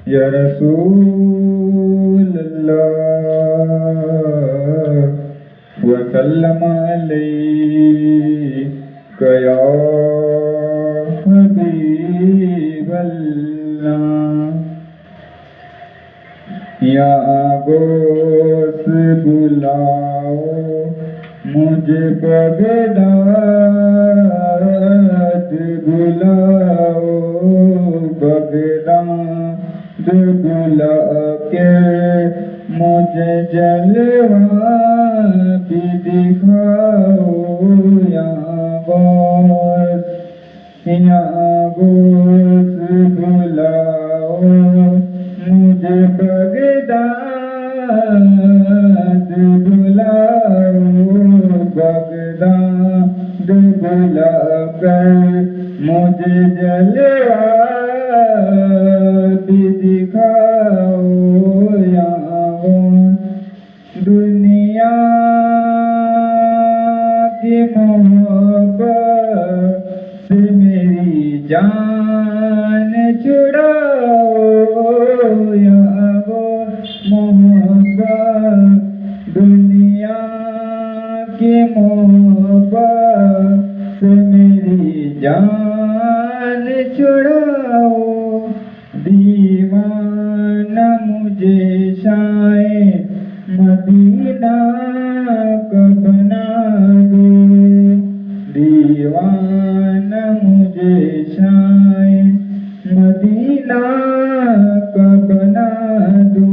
या रसूल अल्लाह वसल्लम अलैका या हबीब अल्लाह। या गौस बुलाओ मुझे बगदाद बुलाओ, बगदाद बुला के मुझे जलवा भी दिखाओ। या गौस बुलाओ मुझे बगदाद बुलाओ, बगदाद बुला कर मुझे जलवा भी दिखाओ। या दुनिया की मोहब्बत से मेरी जान छुड़ाओ। या मोहब्बत दुनिया की मोहब्बत से मेरी जान छुड़ाओ। दीवाना मुझे शाए मदीना का बना दो, दीवाना मुझे शाए मदीना का बना दो।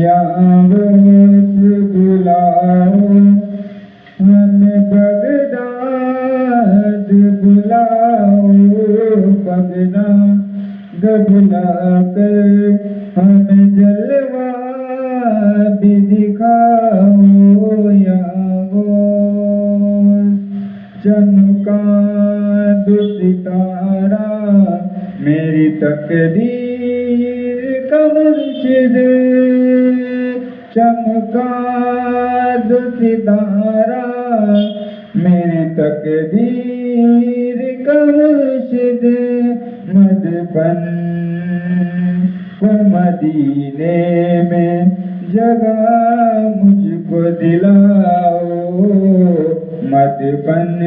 या गौस बुलाओ हमें बगदाद बुलाओ, बगदाद बुला कर हमें जलवा भी दिखाओ। या गौस चमका दो सितारा मेरी तकदीर का मुर्शिद, चमका दो सितारा मेरी तकदीर का मुर्शिद। मधुबन को मदीने में जगह मुझको दिलाओ, मधुबन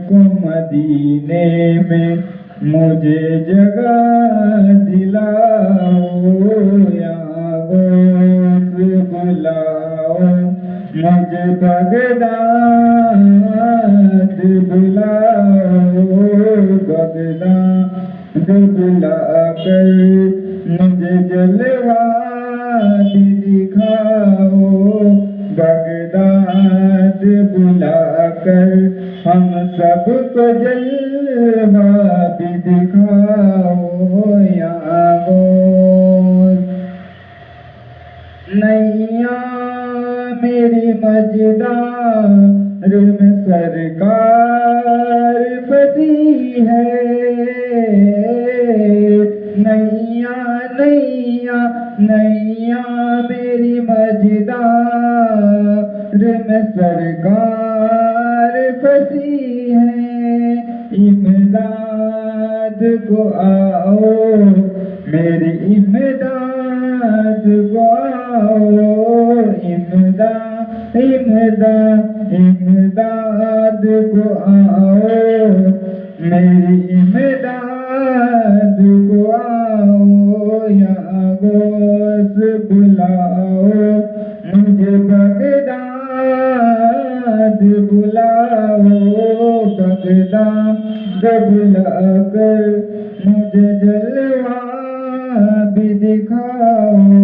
को मदीने में मुझे जगह दिलाओ। या गौस बुलाओ मुझे बगदाद बुलाओ, बगदाद बुला कर मुझे जलवा भी दिखाओ, बगदाद बुला कर हम सबको जलवा भी दिखाओ। या गौस नैया मेरी मजदार में सरकार फंसी है, नैया नैया नैया मेरी मजदार में सरकार फंसी है। इमदाद को आओ मेरी इमदाद को आओ, इमदाद इमदाद इमदाद को आओ मेरी इमदाद को आओ। या गौस बुलाओ मुझे बगदाद बुलाओ, बगदाद बुला कर मुझे जलवा भी दिखाओ।